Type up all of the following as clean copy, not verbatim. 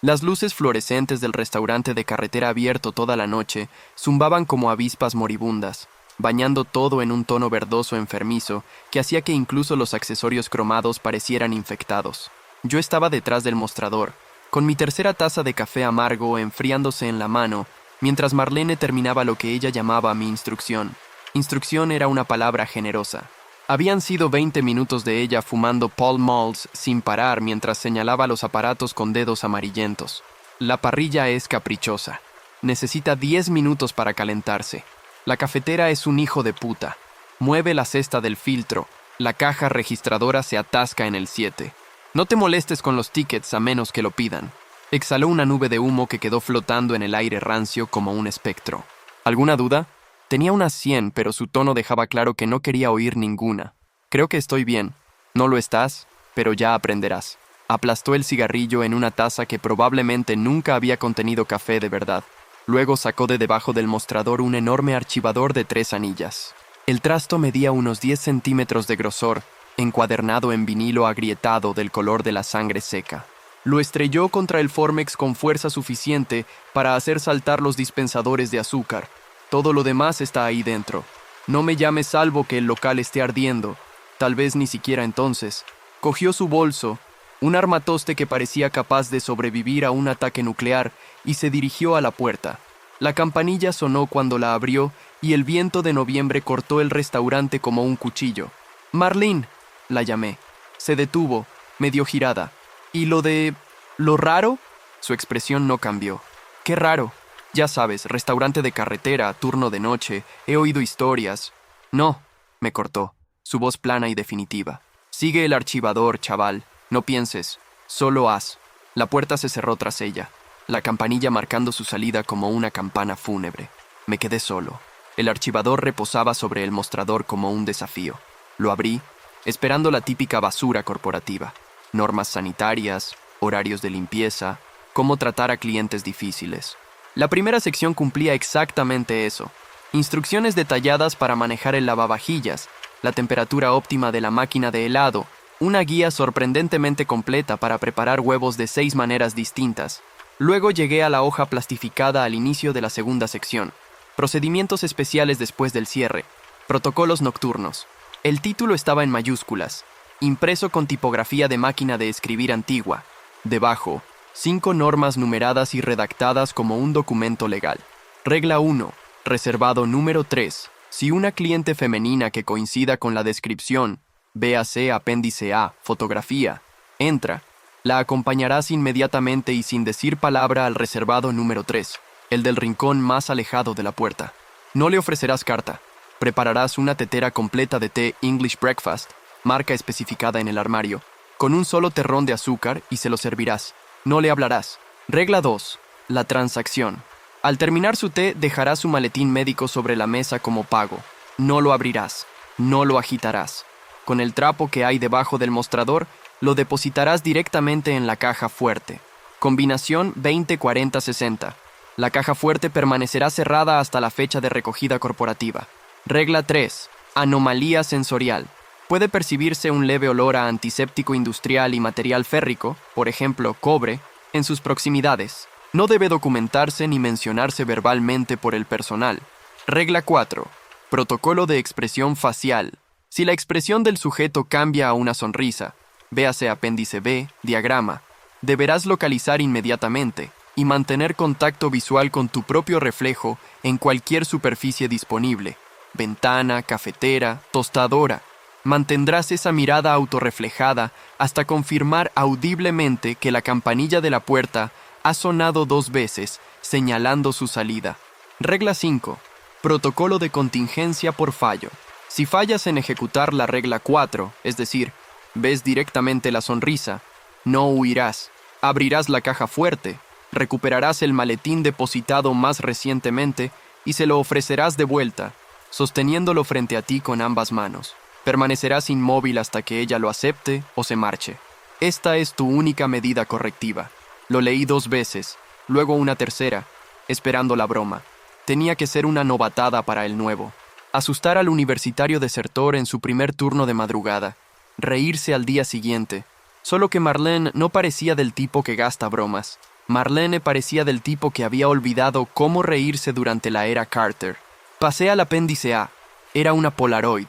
Las luces fluorescentes del restaurante de carretera abierto toda la noche zumbaban como avispas moribundas, bañando todo en un tono verdoso enfermizo que hacía que incluso los accesorios cromados parecieran infectados. Yo estaba detrás del mostrador, con mi tercera taza de café amargo enfriándose en la mano, mientras Marlene terminaba lo que ella llamaba mi instrucción. Instrucción era una palabra generosa. Habían sido 20 minutos de ella fumando Pall Malls sin parar mientras señalaba los aparatos con dedos amarillentos. La parrilla es caprichosa. Necesita 10 minutos para calentarse. La cafetera es un hijo de puta. Mueve la cesta del filtro. La caja registradora se atasca en el 7. No te molestes con los tickets a menos que lo pidan. Exhaló una nube de humo que quedó flotando en el aire rancio como un espectro. ¿Alguna duda? Tenía unas 100, pero su tono dejaba claro que no quería oír ninguna. Creo que estoy bien. No lo estás, pero ya aprenderás. Aplastó el cigarrillo en una taza que probablemente nunca había contenido café de verdad. Luego sacó de debajo del mostrador un enorme archivador de 3 anillas. El trasto medía unos 10 centímetros de grosor, encuadernado en vinilo agrietado del color de la sangre seca. Lo estrelló contra el Formex con fuerza suficiente para hacer saltar los dispensadores de azúcar. Todo lo demás está ahí dentro. No me llames salvo que el local esté ardiendo. Tal vez ni siquiera entonces. Cogió su bolso, un armatoste que parecía capaz de sobrevivir a un ataque nuclear, y se dirigió a la puerta. La campanilla sonó cuando la abrió y el viento de noviembre cortó el restaurante como un cuchillo. «Marlene», la llamé. Se detuvo, medio girada. «¿Y lo raro?» Su expresión no cambió. «¿Qué raro?» «Ya sabes, restaurante de carretera, turno de noche, he oído historias». «No», me cortó, su voz plana y definitiva. «Sigue el archivador, chaval. No pienses. Solo haz». La puerta se cerró tras ella, la campanilla marcando su salida como una campana fúnebre. Me quedé solo. El archivador reposaba sobre el mostrador como un desafío. Lo abrí, esperando la típica basura corporativa. Normas sanitarias, horarios de limpieza, cómo tratar a clientes difíciles. La primera sección cumplía exactamente eso. Instrucciones detalladas para manejar el lavavajillas, la temperatura óptima de la máquina de helado, una guía sorprendentemente completa para preparar huevos de 6 maneras distintas. Luego llegué a la hoja plastificada al inicio de la segunda sección. Procedimientos especiales después del cierre. Protocolos nocturnos. El título estaba en mayúsculas, impreso con tipografía de máquina de escribir antigua. Debajo, 5 normas numeradas y redactadas como un documento legal. Regla 1. Reservado número 3. Si una cliente femenina que coincida con la descripción, véase apéndice A, fotografía, entra, la acompañarás inmediatamente y sin decir palabra al reservado número 3, el del rincón más alejado de la puerta. No le ofrecerás carta. Prepararás una tetera completa de té English Breakfast, marca especificada en el armario, con un solo terrón de azúcar y se lo servirás. No le hablarás. Regla 2. La transacción. Al terminar su té, dejará su maletín médico sobre la mesa como pago. No lo abrirás. No lo agitarás. Con el trapo que hay debajo del mostrador, lo depositarás directamente en la caja fuerte. Combinación 20-40-60. La caja fuerte permanecerá cerrada hasta la fecha de recogida corporativa. Regla 3. Anomalía sensorial. Puede percibirse un leve olor a antiséptico industrial y material férrico, por ejemplo, cobre, en sus proximidades. No debe documentarse ni mencionarse verbalmente por el personal. Regla 4. Protocolo de expresión facial. Si la expresión del sujeto cambia a una sonrisa, véase apéndice B, diagrama, deberás localizar inmediatamente y mantener contacto visual con tu propio reflejo en cualquier superficie disponible. Ventana, cafetera, tostadora. Mantendrás esa mirada autorreflejada hasta confirmar audiblemente que la campanilla de la puerta ha sonado 2 veces, señalando su salida. Regla 5. Protocolo de contingencia por fallo. Si fallas en ejecutar la regla 4, es decir, ves directamente la sonrisa, no huirás. Abrirás la caja fuerte, recuperarás el maletín depositado más recientemente y se lo ofrecerás de vuelta, sosteniéndolo frente a ti con ambas manos. Permanecerás inmóvil hasta que ella lo acepte o se marche. Esta es tu única medida correctiva. Lo leí 2 veces, luego una tercera, esperando la broma. Tenía que ser una novatada para el nuevo. Asustar al universitario desertor en su primer turno de madrugada. Reírse al día siguiente. Solo que Marlene no parecía del tipo que gasta bromas. Marlene parecía del tipo que había olvidado cómo reírse durante la era Carter. Pasé al apéndice A. Era una Polaroid.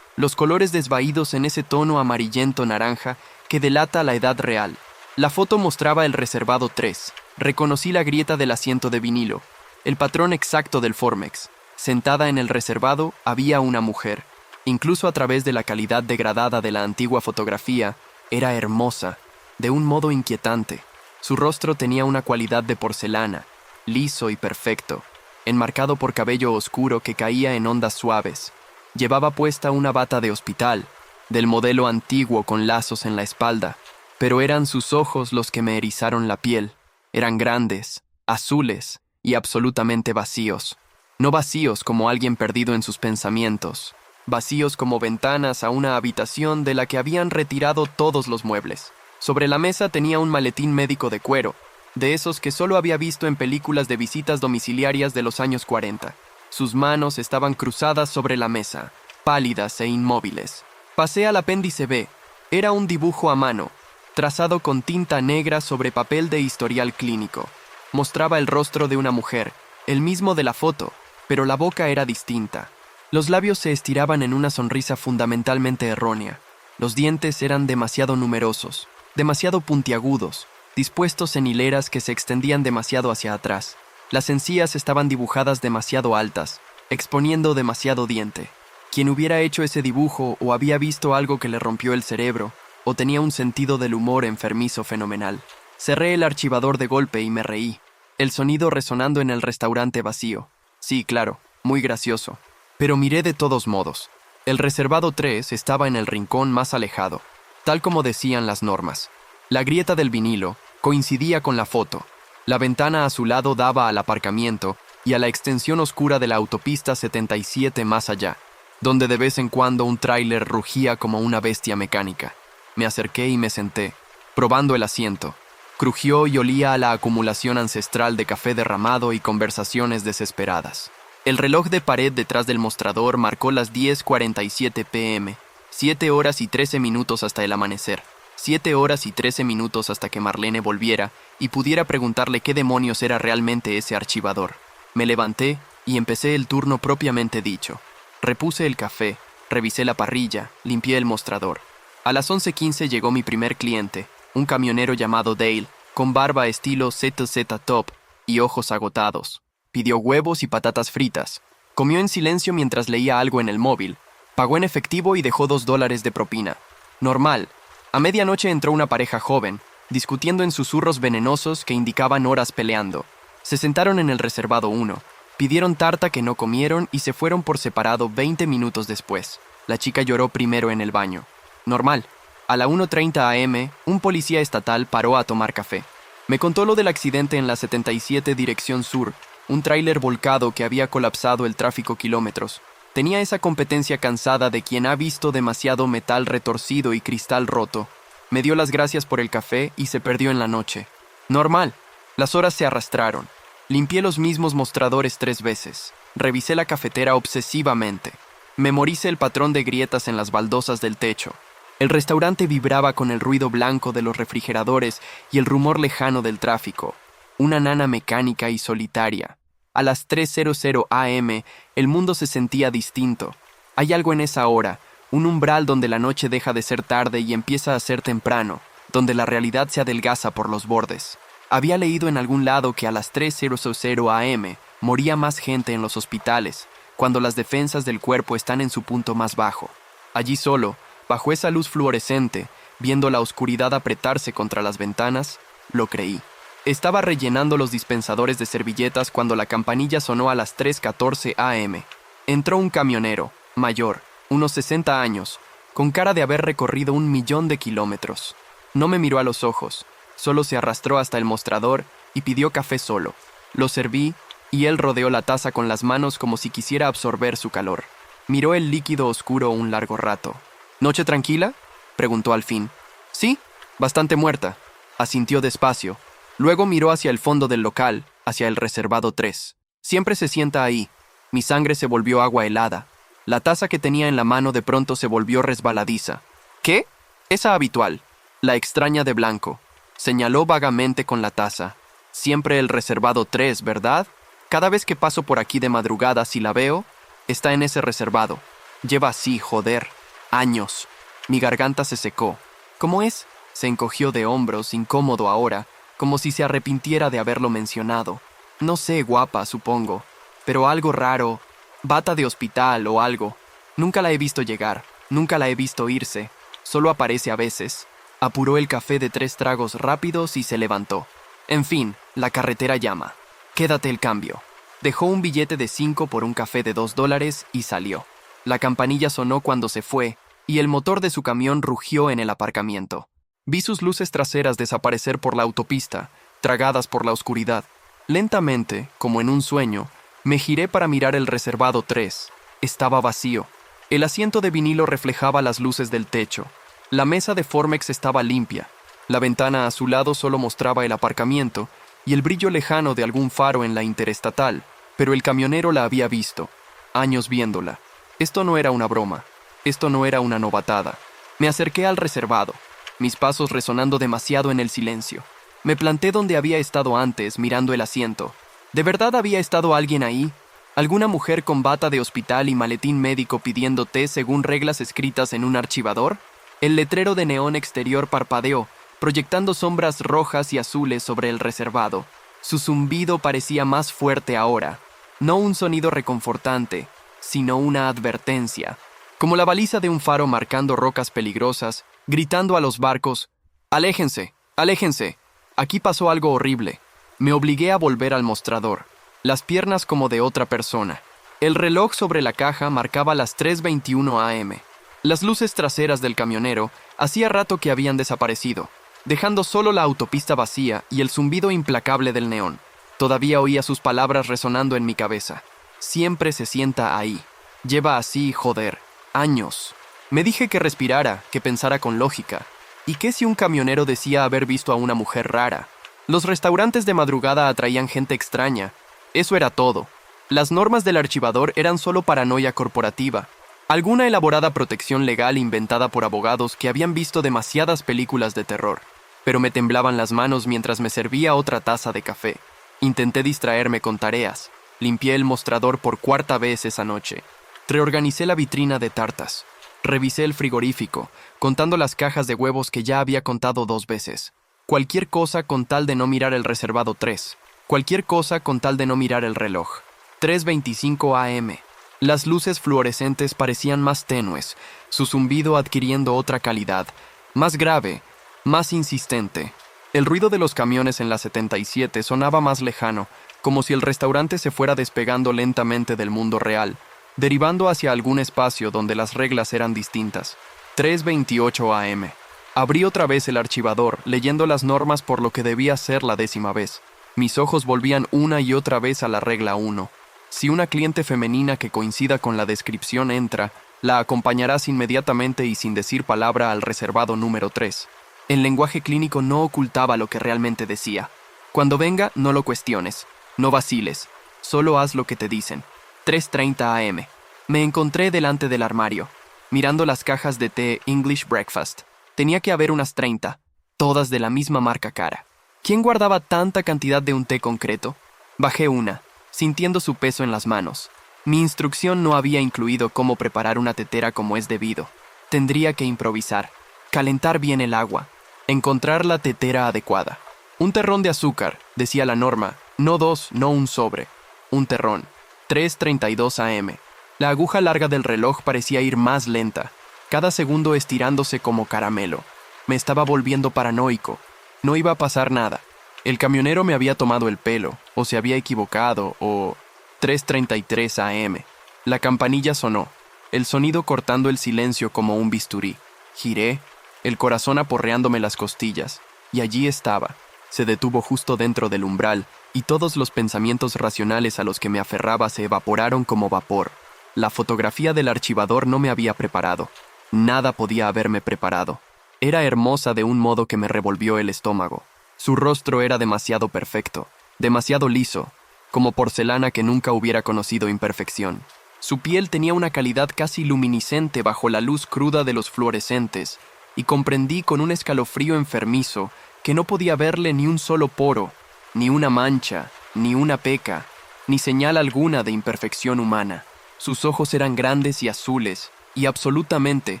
Los colores desvaídos en ese tono amarillento-naranja que delata la edad real. La foto mostraba el reservado 3. Reconocí la grieta del asiento de vinilo, el patrón exacto del Formex. Sentada en el reservado había una mujer. Incluso a través de la calidad degradada de la antigua fotografía, era hermosa, de un modo inquietante. Su rostro tenía una cualidad de porcelana, liso y perfecto, enmarcado por cabello oscuro que caía en ondas suaves. Llevaba puesta una bata de hospital, del modelo antiguo con lazos en la espalda, pero eran sus ojos los que me erizaron la piel. Eran grandes, azules y absolutamente vacíos. No vacíos como alguien perdido en sus pensamientos, vacíos como ventanas a una habitación de la que habían retirado todos los muebles. Sobre la mesa tenía un maletín médico de cuero, de esos que solo había visto en películas de visitas domiciliarias de los años 40. Sus manos estaban cruzadas sobre la mesa, pálidas e inmóviles. Pasé al apéndice B. Era un dibujo a mano, trazado con tinta negra sobre papel de historial clínico. Mostraba el rostro de una mujer, el mismo de la foto, pero la boca era distinta. Los labios se estiraban en una sonrisa fundamentalmente errónea. Los dientes eran demasiado numerosos, demasiado puntiagudos, dispuestos en hileras que se extendían demasiado hacia atrás. Las encías estaban dibujadas demasiado altas, exponiendo demasiado diente. Quien hubiera hecho ese dibujo o había visto algo que le rompió el cerebro, o tenía un sentido del humor enfermizo fenomenal. Cerré el archivador de golpe y me reí. El sonido resonando en el restaurante vacío. Sí, claro, muy gracioso. Pero miré de todos modos. El reservado 3 estaba en el rincón más alejado, tal como decían las normas. La grieta del vinilo coincidía con la foto. La ventana a su lado daba al aparcamiento y a la extensión oscura de la autopista 77 más allá, donde de vez en cuando un tráiler rugía como una bestia mecánica. Me acerqué y me senté, probando el asiento. Crujió y olía a la acumulación ancestral de café derramado y conversaciones desesperadas. El reloj de pared detrás del mostrador marcó las 10:47 p.m., 7 horas y 13 minutos hasta el amanecer, 7 horas y 13 minutos hasta que Marlene volviera y pudiera preguntarle qué demonios era realmente ese archivador. Me levanté y empecé el turno propiamente dicho. Repuse el café, revisé la parrilla, limpié el mostrador. A las 11:15 llegó mi primer cliente, un camionero llamado Dale, con barba estilo ZZ Top y ojos agotados. Pidió huevos y patatas fritas. Comió en silencio mientras leía algo en el móvil. Pagó en efectivo y dejó $2 de propina. Normal. A medianoche entró una pareja joven, discutiendo en susurros venenosos que indicaban horas peleando. Se sentaron en el reservado 1, pidieron tarta que no comieron y se fueron por separado 20 minutos después. La chica lloró primero en el baño. Normal. A la 1:30 a.m., un policía estatal paró a tomar café. Me contó lo del accidente en la 77 dirección sur, un tráiler volcado que había colapsado el tráfico kilómetros. Tenía esa competencia cansada de quien ha visto demasiado metal retorcido y cristal roto. Me dio las gracias por el café y se perdió en la noche. Normal. Las horas se arrastraron. Limpié los mismos mostradores 3 veces. Revisé la cafetera obsesivamente. Memoricé el patrón de grietas en las baldosas del techo. El restaurante vibraba con el ruido blanco de los refrigeradores y el rumor lejano del tráfico. Una nana mecánica y solitaria. A las 3:00 a.m., el mundo se sentía distinto. Hay algo en esa hora, un umbral donde la noche deja de ser tarde y empieza a ser temprano, donde la realidad se adelgaza por los bordes. Había leído en algún lado que a las 3:00 a.m. moría más gente en los hospitales, cuando las defensas del cuerpo están en su punto más bajo. Allí solo, bajo esa luz fluorescente, viendo la oscuridad apretarse contra las ventanas, lo creí. Estaba rellenando los dispensadores de servilletas cuando la campanilla sonó a las 3:14 a.m. Entró un camionero, mayor, unos 60 años, con cara de haber recorrido 1.000.000 de kilómetros. No me miró a los ojos, solo se arrastró hasta el mostrador y pidió café solo. Lo serví y él rodeó la taza con las manos como si quisiera absorber su calor. Miró el líquido oscuro un largo rato. ¿Noche tranquila?, preguntó al fin. Sí, bastante muerta, asintió despacio. Luego miró hacia el fondo del local, hacia el reservado 3. Siempre se sienta ahí. Mi sangre se volvió agua helada. La taza que tenía en la mano de pronto se volvió resbaladiza. ¿Qué? Esa habitual, la extraña de blanco. Señaló vagamente con la taza. Siempre el reservado 3, ¿verdad? Cada vez que paso por aquí de madrugada, si la veo, está en ese reservado. Lleva así, joder, años. Mi garganta se secó. ¿Cómo es? Se encogió de hombros, incómodo ahora, como si se arrepintiera de haberlo mencionado. No sé, guapa, supongo, pero algo raro, bata de hospital o algo. Nunca la he visto llegar, nunca la he visto irse, solo aparece a veces. Apuró el café de 3 tragos rápidos y se levantó. En fin, la carretera llama. Quédate el cambio. Dejó un billete de 5 por un café de $2 y salió. La campanilla sonó cuando se fue y el motor de su camión rugió en el aparcamiento. Vi sus luces traseras desaparecer por la autopista, tragadas por la oscuridad. Lentamente, como en un sueño, me giré para mirar el reservado 3. Estaba vacío. El asiento de vinilo reflejaba las luces del techo. La mesa de Formex estaba limpia. La ventana a su lado solo mostraba el aparcamiento y el brillo lejano de algún faro en la interestatal, pero el camionero la había visto. Años viéndola. Esto no era una broma. Esto no era una novatada. Me acerqué al reservado, mis pasos resonando demasiado en el silencio. Me planté donde había estado antes, mirando el asiento. ¿De verdad había estado alguien ahí? ¿Alguna mujer con bata de hospital y maletín médico pidiendo té según reglas escritas en un archivador? El letrero de neón exterior parpadeó, proyectando sombras rojas y azules sobre el reservado. Su zumbido parecía más fuerte ahora. No un sonido reconfortante, sino una advertencia. Como la baliza de un faro marcando rocas peligrosas, gritando a los barcos: «¡Aléjense! ¡Aléjense! Aquí pasó algo horrible». Me obligué a volver al mostrador, las piernas como de otra persona. El reloj sobre la caja marcaba las 3:21 a.m. Las luces traseras del camionero hacía rato que habían desaparecido, dejando solo la autopista vacía y el zumbido implacable del neón. Todavía oía sus palabras resonando en mi cabeza. Siempre se sienta ahí. Lleva así, joder, años. Me dije que respirara, que pensara con lógica. ¿Y qué si un camionero decía haber visto a una mujer rara? Los restaurantes de madrugada atraían gente extraña. Eso era todo. Las normas del archivador eran solo paranoia corporativa. Alguna elaborada protección legal inventada por abogados que habían visto demasiadas películas de terror. Pero me temblaban las manos mientras me servía otra taza de café. Intenté distraerme con tareas. Limpié el mostrador por 4ª vez esa noche. Reorganicé la vitrina de tartas. Revisé el frigorífico, contando las cajas de huevos que ya había contado 2 veces. Cualquier cosa con tal de no mirar el reservado 3. Cualquier cosa con tal de no mirar el reloj. 3:25 a.m. Las luces fluorescentes parecían más tenues, su zumbido adquiriendo otra calidad, más grave, más insistente. El ruido de los camiones en la 77 sonaba más lejano, como si el restaurante se fuera despegando lentamente del mundo real, derivando hacia algún espacio donde las reglas eran distintas. 3:28 a.m. Abrí otra vez el archivador, leyendo las normas por lo que debía ser la 10ª vez. Mis ojos volvían una y otra vez a la regla 1. Si una cliente femenina que coincida con la descripción entra, la acompañarás inmediatamente y sin decir palabra al reservado número 3. El lenguaje clínico no ocultaba lo que realmente decía. Cuando venga, no lo cuestiones, no vaciles, solo haz lo que te dicen. 3:30 a.m. Me encontré delante del armario, mirando las cajas de té English Breakfast. Tenía que haber unas 30, todas de la misma marca cara. ¿Quién guardaba tanta cantidad de un té concreto? Bajé una, sintiendo su peso en las manos. Mi instrucción no había incluido cómo preparar una tetera como es debido. Tendría que improvisar, calentar bien el agua, encontrar la tetera adecuada. Un terrón de azúcar, decía la norma, no 2, no un sobre. Un terrón. 3:32 a.m. La aguja larga del reloj parecía ir más lenta, cada segundo estirándose como caramelo. Me estaba volviendo paranoico. No iba a pasar nada. El camionero me había tomado el pelo, o se había equivocado, o... 3:33 a.m. La campanilla sonó, el sonido cortando el silencio como un bisturí. Giré, el corazón aporreándome las costillas, y allí estaba. Se detuvo justo dentro del umbral, y todos los pensamientos racionales a los que me aferraba se evaporaron como vapor. La fotografía del archivador no me había preparado. Nada podía haberme preparado. Era hermosa de un modo que me revolvió el estómago. Su rostro era demasiado perfecto, demasiado liso, como porcelana que nunca hubiera conocido imperfección. Su piel tenía una calidad casi luminiscente bajo la luz cruda de los fluorescentes, y comprendí con un escalofrío enfermizo que no podía verle ni un solo poro. Ni una mancha, ni una peca, ni señal alguna de imperfección humana. Sus ojos eran grandes y azules, y absolutamente,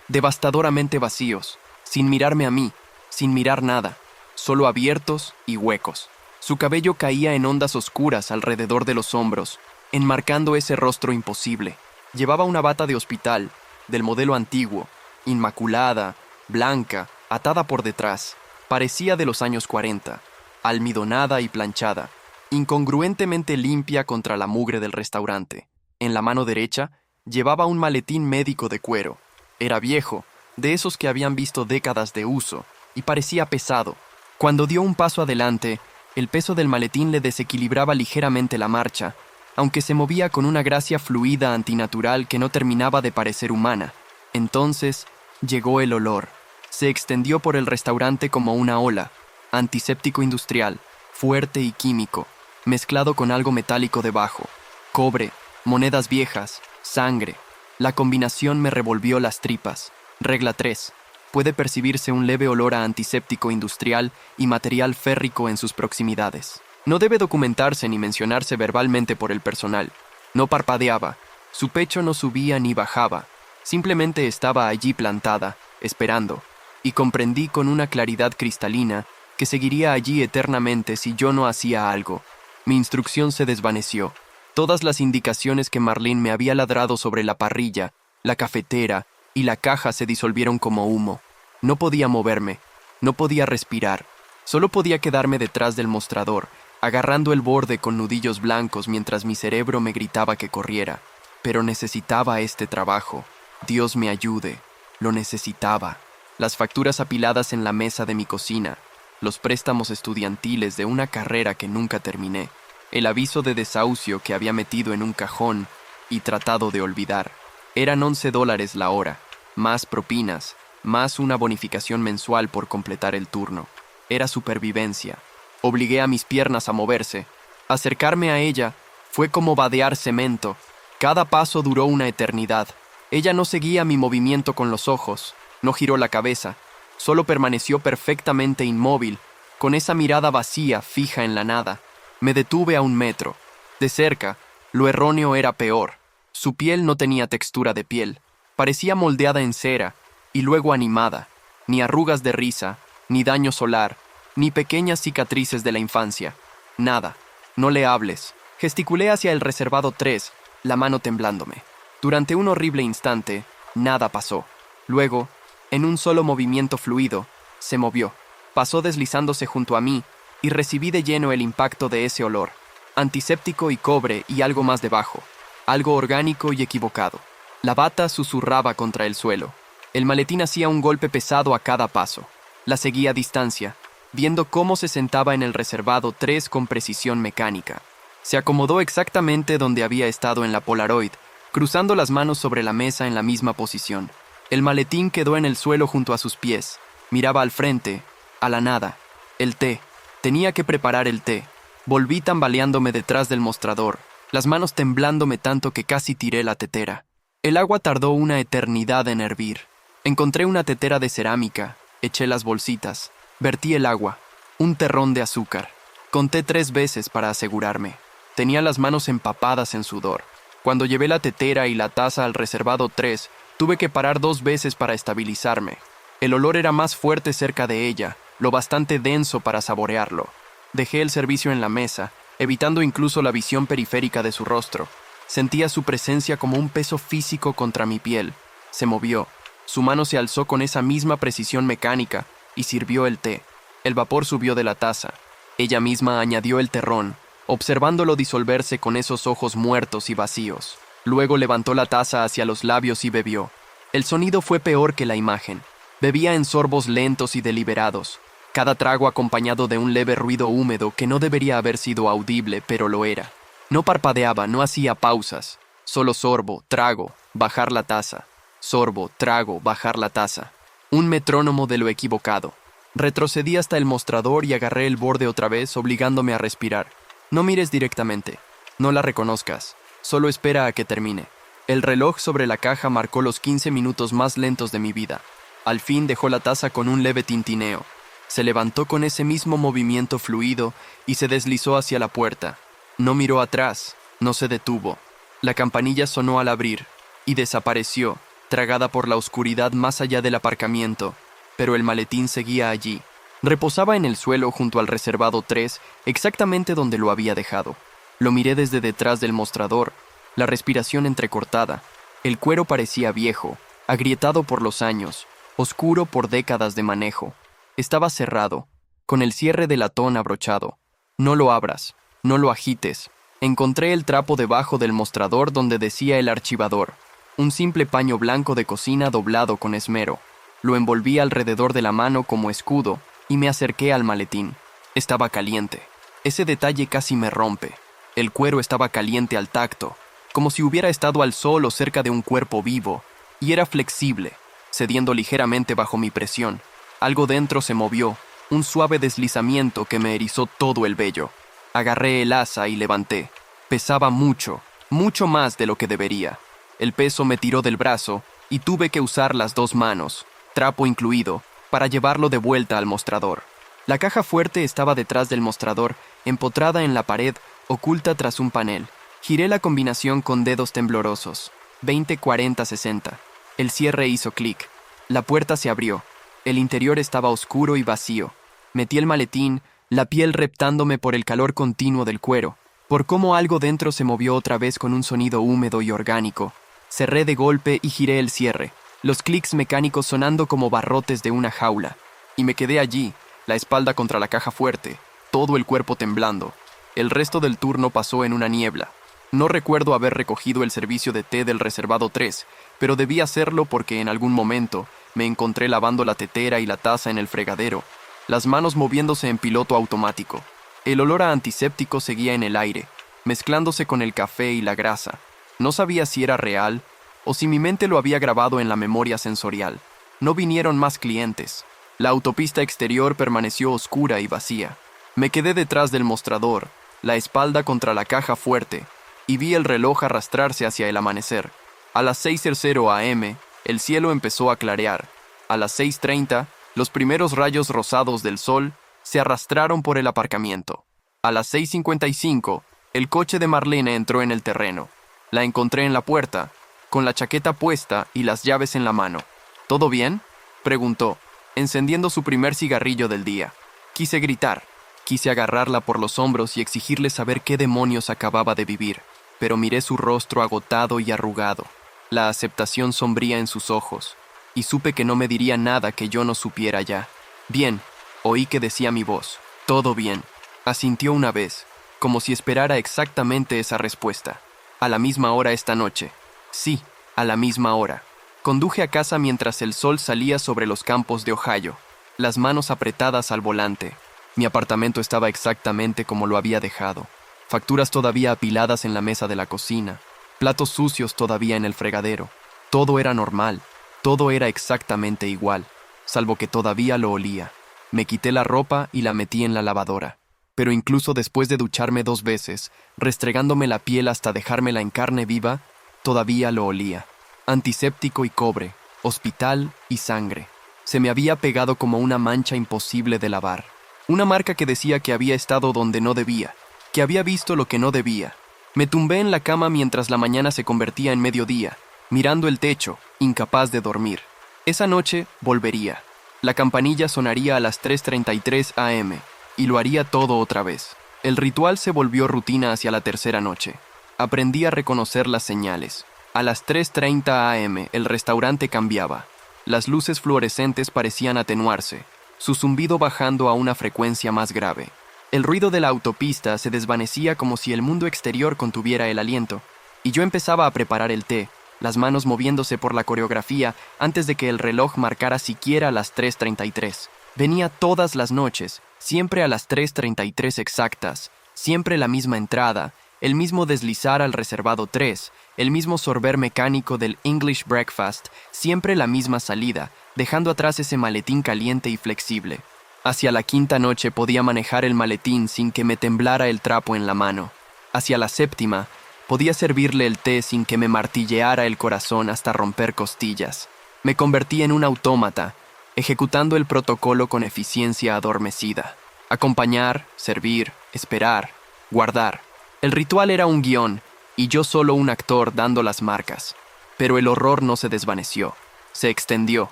devastadoramente vacíos, sin mirarme a mí, sin mirar nada, solo abiertos y huecos. Su cabello caía en ondas oscuras alrededor de los hombros, enmarcando ese rostro imposible. Llevaba una bata de hospital, del modelo antiguo, inmaculada, blanca, atada por detrás. Parecía de los años 40, almidonada y planchada, incongruentemente limpia contra la mugre del restaurante. En la mano derecha, llevaba un maletín médico de cuero. Era viejo, de esos que habían visto décadas de uso, y parecía pesado. Cuando dio un paso adelante, el peso del maletín le desequilibraba ligeramente la marcha, aunque se movía con una gracia fluida antinatural que no terminaba de parecer humana. Entonces, llegó el olor. Se extendió por el restaurante como una ola, antiséptico industrial, fuerte y químico, mezclado con algo metálico debajo. Cobre, monedas viejas, sangre. La combinación me revolvió las tripas. Regla 3. Puede percibirse un leve olor a antiséptico industrial y material férrico en sus proximidades. No debe documentarse ni mencionarse verbalmente por el personal. No parpadeaba, su pecho no subía ni bajaba, simplemente estaba allí plantada, esperando, y comprendí con una claridad cristalina que seguiría allí eternamente si yo no hacía algo. Mi instrucción se desvaneció. Todas las indicaciones que Marlene me había ladrado sobre la parrilla, la cafetera y la caja se disolvieron como humo. No podía moverme, no podía respirar, solo podía quedarme detrás del mostrador, agarrando el borde con nudillos blancos mientras mi cerebro me gritaba que corriera. Pero necesitaba este trabajo. Dios me ayude. Lo necesitaba. Las facturas apiladas en la mesa de mi cocina, los préstamos estudiantiles de una carrera que nunca terminé, el aviso de desahucio que había metido en un cajón y tratado de olvidar. Eran $11 la hora, más propinas, más una bonificación mensual por completar el turno. Era supervivencia. Obligué a mis piernas a moverse. Acercarme a ella fue como vadear cemento. Cada paso duró una eternidad. Ella no seguía mi movimiento con los ojos, no giró la cabeza, solo permaneció perfectamente inmóvil, con esa mirada vacía fija en la nada. Me detuve a 1 metro. De cerca, lo erróneo era peor. Su piel no tenía textura de piel, parecía moldeada en cera, y luego animada. Ni arrugas de risa, ni daño solar, ni pequeñas cicatrices de la infancia. Nada. No le hables. Gesticulé hacia el reservado 3, la mano temblándome. Durante un horrible instante, nada pasó. Luego, en un solo movimiento fluido, se movió. Pasó deslizándose junto a mí y recibí de lleno el impacto de ese olor. Antiséptico y cobre y algo más debajo. Algo orgánico y equivocado. La bata susurraba contra el suelo. El maletín hacía un golpe pesado a cada paso. La seguí a distancia, viendo cómo se sentaba en el reservado 3 con precisión mecánica. Se acomodó exactamente donde había estado en la Polaroid, cruzando las manos sobre la mesa en la misma posición. El maletín quedó en el suelo junto a sus pies. Miraba al frente, a la nada. El té. Tenía que preparar el té. Volví tambaleándome detrás del mostrador, las manos temblándome tanto que casi tiré la tetera. El agua tardó una eternidad en hervir. Encontré una tetera de cerámica, eché las bolsitas, vertí el agua, un terrón de azúcar. Conté 3 veces para asegurarme. Tenía las manos empapadas en sudor. Cuando llevé la tetera y la taza al reservado 3, tuve que parar 2 veces para estabilizarme. El olor era más fuerte cerca de ella, lo bastante denso para saborearlo. Dejé el servicio en la mesa, evitando incluso la visión periférica de su rostro. Sentía su presencia como un peso físico contra mi piel. Se movió. Su mano se alzó con esa misma precisión mecánica y sirvió el té. El vapor subió de la taza. Ella misma añadió el terrón, observándolo disolverse con esos ojos muertos y vacíos. Luego levantó la taza hacia los labios y bebió. El sonido fue peor que la imagen. Bebía en sorbos lentos y deliberados, cada trago acompañado de un leve ruido húmedo que no debería haber sido audible, pero lo era. No parpadeaba, no hacía pausas. Solo sorbo, trago, bajar la taza. Sorbo, trago, bajar la taza. Un metrónomo de lo equivocado. Retrocedí hasta el mostrador y agarré el borde otra vez, obligándome a respirar. No mires directamente. No la reconozcas. Solo espera a que termine. El reloj sobre la caja marcó los 15 minutos más lentos de mi vida. Al fin dejó la taza con un leve tintineo. Se levantó con ese mismo movimiento fluido y se deslizó hacia la puerta. No miró atrás, no se detuvo. La campanilla sonó al abrir y desapareció, tragada por la oscuridad más allá del aparcamiento, pero el maletín seguía allí. Reposaba en el suelo junto al reservado 3, exactamente donde lo había dejado. Lo miré desde detrás del mostrador, la respiración entrecortada. El cuero parecía viejo, agrietado por los años, oscuro por décadas de manejo. Estaba cerrado, con el cierre de latón abrochado. No lo abras, no lo agites. Encontré el trapo debajo del mostrador donde decía el archivador, un simple paño blanco de cocina doblado con esmero. Lo envolví alrededor de la mano como escudo y me acerqué al maletín. Estaba caliente. Ese detalle casi me rompe. El cuero estaba caliente al tacto, como si hubiera estado al sol o cerca de un cuerpo vivo, y era flexible, cediendo ligeramente bajo mi presión. Algo dentro se movió, un suave deslizamiento que me erizó todo el vello. Agarré el asa y levanté. Pesaba mucho, mucho más de lo que debería. El peso me tiró del brazo y tuve que usar las dos manos, trapo incluido, para llevarlo de vuelta al mostrador. La caja fuerte estaba detrás del mostrador, empotrada en la pared, oculta tras un panel. Giré la combinación con dedos temblorosos. 20, 40, 60. El cierre hizo clic. La puerta se abrió. El interior estaba oscuro y vacío. Metí el maletín, la piel reptándome por el calor continuo del cuero, por cómo algo dentro se movió otra vez con un sonido húmedo y orgánico. Cerré de golpe y giré el cierre, los clics mecánicos sonando como barrotes de una jaula. Y me quedé allí, la espalda contra la caja fuerte, todo el cuerpo temblando. El resto del turno pasó en una niebla. No recuerdo haber recogido el servicio de té del reservado 3, pero debí hacerlo porque en algún momento me encontré lavando la tetera y la taza en el fregadero, las manos moviéndose en piloto automático. El olor a antiséptico seguía en el aire, mezclándose con el café y la grasa. No sabía si era real o si mi mente lo había grabado en la memoria sensorial. No vinieron más clientes. La autopista exterior permaneció oscura y vacía. Me quedé detrás del mostrador, la espalda contra la caja fuerte, y vi el reloj arrastrarse hacia el amanecer. A las 6:00 am, el cielo empezó a clarear. A las 6:30, los primeros rayos rosados del sol se arrastraron por el aparcamiento. A las 6:55, el coche de Marlene entró en el terreno. La encontré en la puerta, con la chaqueta puesta y las llaves en la mano. ¿Todo bien?, preguntó, encendiendo su primer cigarrillo del día. Quise gritar. Quise agarrarla por los hombros y exigirle saber qué demonios acababa de vivir, pero miré su rostro agotado y arrugado, la aceptación sombría en sus ojos, y supe que no me diría nada que yo no supiera ya. Bien, oí que decía mi voz. Todo bien. Asintió una vez, como si esperara exactamente esa respuesta. A la misma hora esta noche. Sí, a la misma hora. Conduje a casa mientras el sol salía sobre los campos de Ohio, las manos apretadas al volante. Mi apartamento estaba exactamente como lo había dejado. Facturas todavía apiladas en la mesa de la cocina, platos sucios todavía en el fregadero. Todo era normal, todo era exactamente igual, salvo que todavía lo olía. Me quité la ropa y la metí en la lavadora. Pero incluso después de ducharme 2 veces, restregándome la piel hasta dejármela en carne viva, todavía lo olía. Antiséptico y cobre, hospital y sangre. Se me había pegado como una mancha imposible de lavar. Una marca que decía que había estado donde no debía, que había visto lo que no debía. Me tumbé en la cama mientras la mañana se convertía en mediodía, mirando el techo, incapaz de dormir. Esa noche volvería. La campanilla sonaría a las 3:33 am, y lo haría todo otra vez. El ritual se volvió rutina hacia la tercera noche. Aprendí a reconocer las señales. A las 3:30 am el restaurante cambiaba. Las luces fluorescentes parecían atenuarse, su zumbido bajando a una frecuencia más grave. El ruido de la autopista se desvanecía como si el mundo exterior contuviera el aliento, y yo empezaba a preparar el té, las manos moviéndose por la coreografía antes de que el reloj marcara siquiera las 3:33. Venía todas las noches, siempre a las 3:33 exactas, siempre la misma entrada, el mismo deslizar al reservado 3, el mismo sorber mecánico del English breakfast, siempre la misma salida, dejando atrás ese maletín caliente y flexible. Hacia la quinta noche podía manejar el maletín sin que me temblara el trapo en la mano. Hacia la séptima, podía servirle el té sin que me martilleara el corazón hasta romper costillas. Me convertí en un autómata, ejecutando el protocolo con eficiencia adormecida. Acompañar, servir, esperar, guardar. El ritual era un guión, y yo solo un actor dando las marcas. Pero el horror no se desvaneció, se extendió.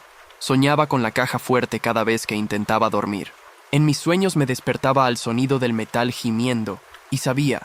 Soñaba con la caja fuerte cada vez que intentaba dormir. En mis sueños me despertaba al sonido del metal gimiendo, y sabía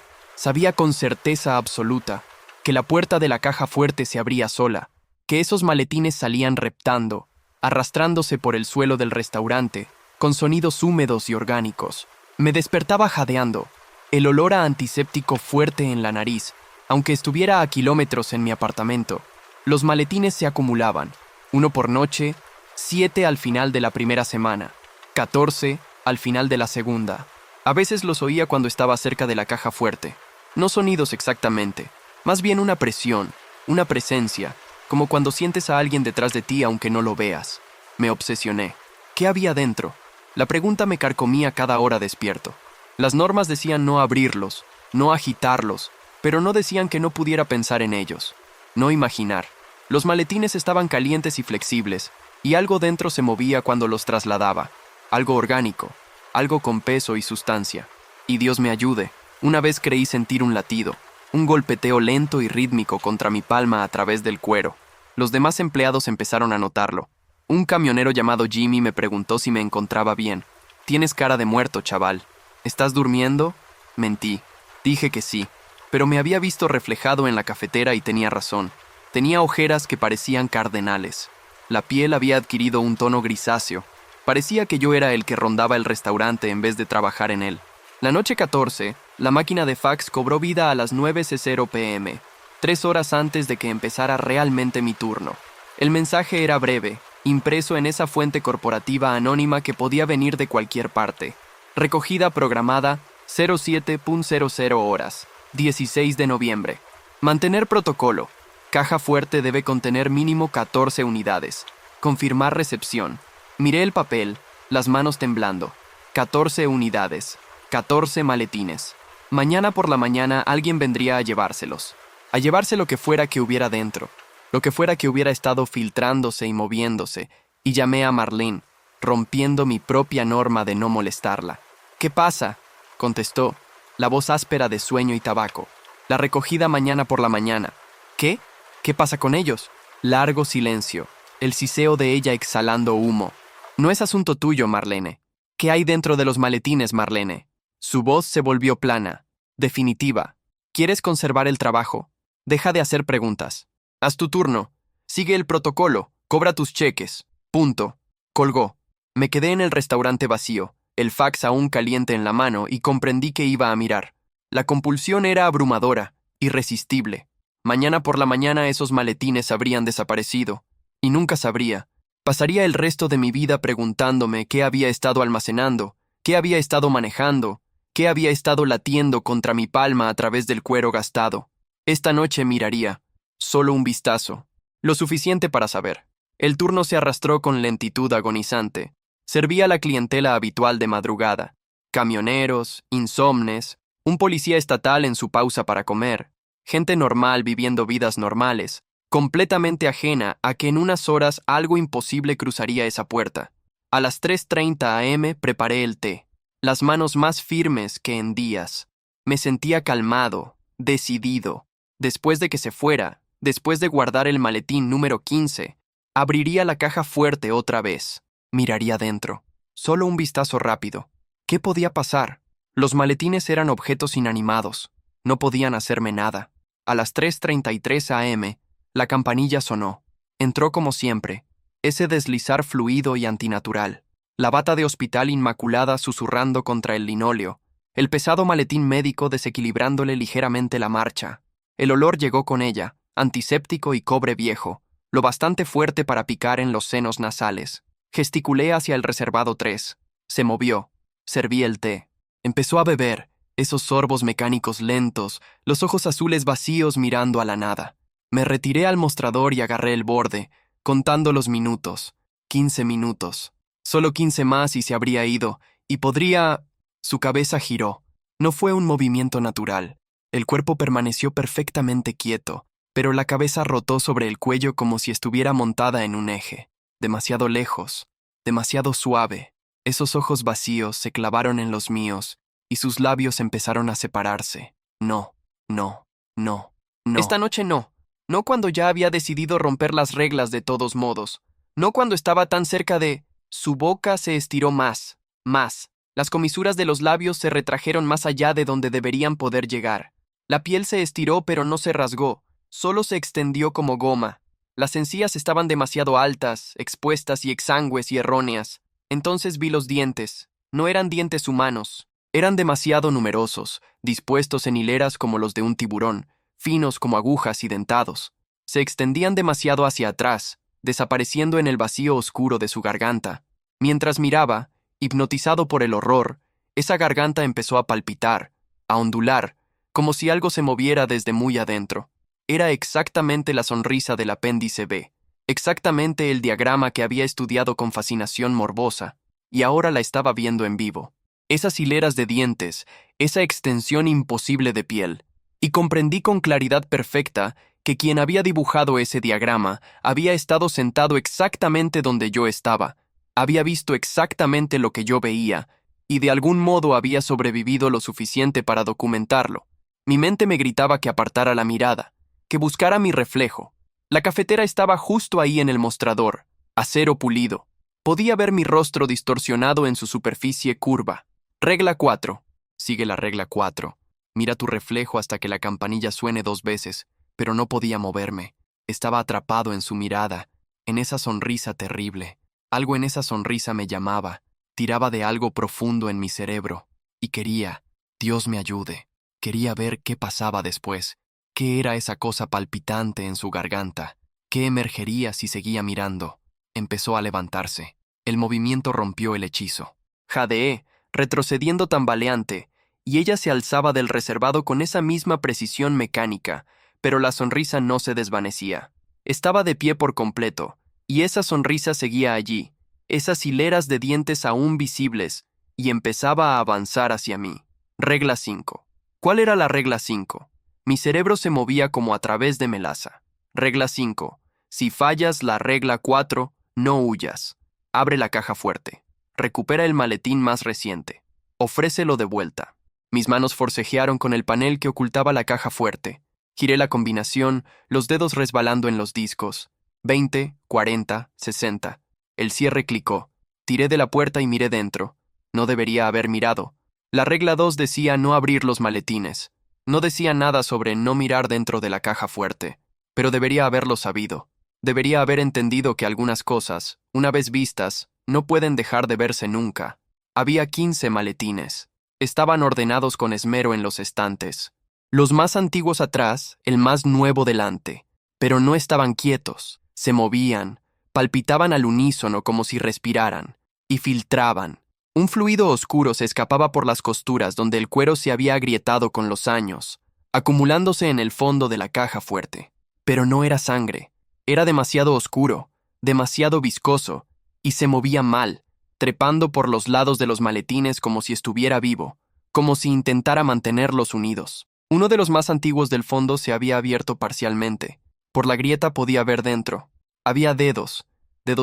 con certeza absoluta, que la puerta de la caja fuerte se abría sola, que esos maletines salían reptando, arrastrándose por el suelo del restaurante, con sonidos húmedos y orgánicos. Me despertaba jadeando, el olor a antiséptico fuerte en la nariz, aunque estuviera a kilómetros en mi apartamento. Los maletines se acumulaban, 1 por noche, 7 al final de la primera semana, 14 al final de la segunda. A veces los oía cuando estaba cerca de la caja fuerte. No sonidos exactamente, más bien una presión, una presencia, como cuando sientes a alguien detrás de ti aunque no lo veas. Me obsesioné. ¿Qué había dentro? La pregunta me carcomía cada hora despierto. Las normas decían no abrirlos, no agitarlos, pero no decían que no pudiera pensar en ellos, no imaginar. Los maletines estaban calientes y flexibles, y algo dentro se movía cuando los trasladaba, algo orgánico, algo con peso y sustancia. Y Dios me ayude, una vez creí sentir un latido, un golpeteo lento y rítmico contra mi palma a través del cuero. Los demás empleados empezaron a notarlo. Un camionero llamado Jimmy me preguntó si me encontraba bien. «Tienes cara de muerto, chaval. ¿Estás durmiendo?» Mentí. Dije que sí, pero me había visto reflejado en la cafetera y tenía razón. Tenía ojeras que parecían cardenales. La piel había adquirido un tono grisáceo. Parecía que yo era el que rondaba el restaurante en vez de trabajar en él. La noche 14, la máquina de fax cobró vida a las 9:00 p.m., 3 horas antes de que empezara realmente mi turno. El mensaje era breve, impreso en esa fuente corporativa anónima que podía venir de cualquier parte. Recogida programada 07:00 horas, 16 de noviembre. Mantener protocolo. Caja fuerte debe contener mínimo 14 unidades. Confirmar recepción. Miré el papel, las manos temblando. 14 unidades. 14 maletines. Mañana por la mañana alguien vendría a llevárselos. A llevarse lo que fuera que hubiera dentro. Lo que fuera que hubiera estado filtrándose y moviéndose. Y llamé a Marlene, rompiendo mi propia norma de no molestarla. «¿Qué pasa?», contestó, la voz áspera de sueño y tabaco. «La recogida mañana por la mañana». «¿Qué? ¿Qué pasa con ellos?». Largo silencio, el siseo de ella exhalando humo. «No es asunto tuyo, Marlene». «¿Qué hay dentro de los maletines, Marlene?». Su voz se volvió plana, definitiva. «¿Quieres conservar el trabajo? Deja de hacer preguntas. Haz tu turno. Sigue el protocolo. Cobra tus cheques. Punto». Colgó. Me quedé en el restaurante vacío, el fax aún caliente en la mano, y comprendí que iba a mirar. La compulsión era abrumadora, irresistible. Mañana por la mañana esos maletines habrían desaparecido, y nunca sabría. Pasaría el resto de mi vida preguntándome qué había estado almacenando, qué había estado manejando, qué había estado latiendo contra mi palma a través del cuero gastado. Esta noche miraría, solo un vistazo, lo suficiente para saber. El turno se arrastró con lentitud agonizante. Servía a la clientela habitual de madrugada. Camioneros, insomnes, un policía estatal en su pausa para comer, gente normal viviendo vidas normales, completamente ajena a que en unas horas algo imposible cruzaría esa puerta. A las 3:30 a.m. preparé el té, las manos más firmes que en días. Me sentía calmado, decidido. Después de que se fuera, después de guardar el maletín número 15, abriría la caja fuerte otra vez. Miraría dentro. Solo un vistazo rápido. ¿Qué podía pasar? Los maletines eran objetos inanimados. No podían hacerme nada. A las 3:33 a.m., la campanilla sonó. Entró como siempre, ese deslizar fluido y antinatural. La bata de hospital inmaculada susurrando contra el linóleo. El pesado maletín médico desequilibrándole ligeramente la marcha. El olor llegó con ella, antiséptico y cobre viejo, lo bastante fuerte para picar en los senos nasales. Gesticulé hacia el reservado 3. Se movió. Serví el té. Empezó a beber, esos sorbos mecánicos lentos, los ojos azules vacíos mirando a la nada. Me retiré al mostrador y agarré el borde, contando los minutos. 15 minutos. Solo 15 más y se habría ido, y podría... Su cabeza giró. No fue un movimiento natural. El cuerpo permaneció perfectamente quieto, pero la cabeza rotó sobre el cuello como si estuviera montada en un eje. Demasiado lejos. demasiado suave. Esos ojos vacíos se clavaron en los míos y sus labios empezaron a separarse. No, no, no, no. Esta noche no. No cuando ya había decidido romper las reglas de todos modos. No cuando estaba tan cerca de... Su boca se estiró más, más. Las comisuras de los labios se retrajeron más allá de donde deberían poder llegar. La piel se estiró pero no se rasgó, solo se extendió como goma. Las encías estaban demasiado altas, expuestas y exangües y erróneas. Entonces vi los dientes. No eran dientes humanos. Eran demasiado numerosos, dispuestos en hileras como los de un tiburón, finos como agujas y dentados. Se extendían demasiado hacia atrás, desapareciendo en el vacío oscuro de su garganta. Mientras miraba, hipnotizado por el horror, esa garganta empezó a palpitar, a ondular, como si algo se moviera desde muy adentro. Era exactamente la sonrisa del apéndice B, exactamente el diagrama que había estudiado con fascinación morbosa, y ahora la estaba viendo en vivo. Esas hileras de dientes, esa extensión imposible de piel. Y comprendí con claridad perfecta que quien había dibujado ese diagrama había estado sentado exactamente donde yo estaba, había visto exactamente lo que yo veía, y de algún modo había sobrevivido lo suficiente para documentarlo. Mi mente me gritaba que apartara la mirada, que buscara mi reflejo. La cafetera estaba justo ahí en el mostrador, acero pulido. Podía ver mi rostro distorsionado en su superficie curva. Regla 4. Sigue la regla 4. Mira tu reflejo hasta que la campanilla suene 2 veces, pero no podía moverme. Estaba atrapado en su mirada, en esa sonrisa terrible. Algo en esa sonrisa me llamaba, tiraba de algo profundo en mi cerebro, y quería, Dios me ayude, quería ver qué pasaba después, qué era esa cosa palpitante en su garganta, qué emergería si seguía mirando. Empezó a levantarse. El movimiento rompió el hechizo. Jadeé, retrocediendo tambaleante, y ella se alzaba del reservado con esa misma precisión mecánica, pero la sonrisa no se desvanecía. Estaba de pie por completo, y esa sonrisa seguía allí, esas hileras de dientes aún visibles, y empezaba a avanzar hacia mí. Regla 5. ¿Cuál era la regla 5? Mi cerebro se movía como a través de melaza. Regla 5. Si fallas la regla 4, no huyas. Abre la caja fuerte. Recupera el maletín más reciente. Ofrécelo de vuelta. Mis manos forcejearon con el panel que ocultaba la caja fuerte. Giré la combinación, los dedos resbalando en los discos. 20, 40, 60. El cierre clicó. Tiré de la puerta y miré dentro. No debería haber mirado. La regla 2 decía no abrir los maletines. No decía nada sobre no mirar dentro de la caja fuerte. Pero debería haberlo sabido. Debería haber entendido que algunas cosas, una vez vistas, no pueden dejar de verse nunca. Había 15 maletines. Estaban ordenados con esmero en los estantes. Los más antiguos atrás, el más nuevo delante. Pero no estaban quietos, se movían, palpitaban al unísono como si respiraran, y filtraban. Un fluido oscuro se escapaba por las costuras donde el cuero se había agrietado con los años, acumulándose en el fondo de la caja fuerte. Pero no era sangre, era demasiado oscuro, demasiado viscoso, y se movía mal, trepando por los lados de los maletines como si estuviera vivo, como si intentara mantenerlos unidos. Uno de los más antiguos del fondo se había abierto parcialmente. Por la grieta podía ver dentro. Había dedos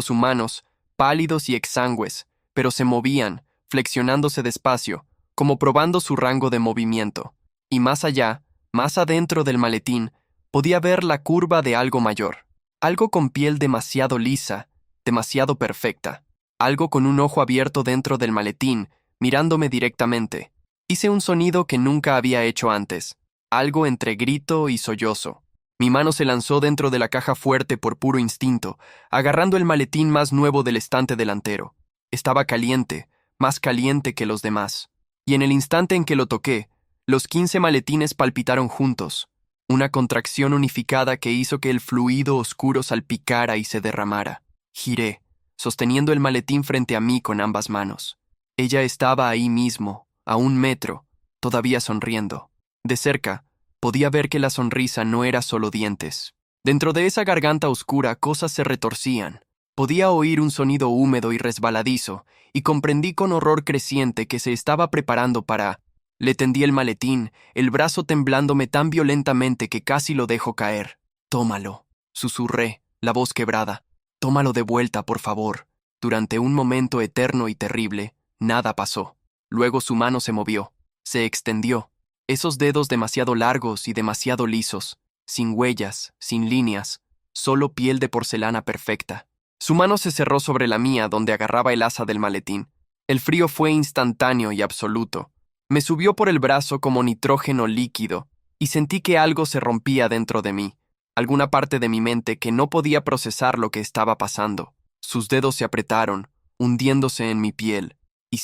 humanos, pálidos y exangües, pero se movían, flexionándose despacio, como probando su rango de movimiento. Y más allá, más adentro del maletín, podía ver la curva de algo mayor. Algo con piel demasiado lisa, demasiado perfecta. Algo con un ojo abierto dentro del maletín, mirándome directamente. Hice un sonido que nunca había hecho antes, algo entre grito y sollozo. Mi mano se lanzó dentro de la caja fuerte por puro instinto, agarrando el maletín más nuevo del estante delantero. Estaba caliente, más caliente que los demás. Y en el instante en que lo toqué, los 15 maletines palpitaron juntos, una contracción unificada que hizo que el fluido oscuro salpicara y se derramara. Giré, sosteniendo el maletín frente a mí con ambas manos. Ella estaba ahí mismo, a 1 metro, todavía sonriendo. De cerca, podía ver que la sonrisa no era solo dientes. Dentro de esa garganta oscura cosas se retorcían. Podía oír un sonido húmedo y resbaladizo, y comprendí con horror creciente que se estaba preparando para... Le tendí el maletín, el brazo temblándome tan violentamente que casi lo dejo caer. «Tómalo», susurré, la voz quebrada. «Tómalo de vuelta, por favor. Durante un momento eterno y terrible, nada pasó. Luego su mano se movió, se extendió. Esos dedos demasiado largos y demasiado lisos, sin huellas, sin líneas, solo piel de porcelana perfecta. Su mano se cerró sobre la mía donde agarraba el asa del maletín. El frío fue instantáneo y absoluto. Me subió por el brazo como nitrógeno líquido y sentí que algo se rompía dentro de mí, alguna parte de mi mente que no podía procesar lo que estaba pasando. Sus dedos se apretaron, hundiéndose en mi piel, y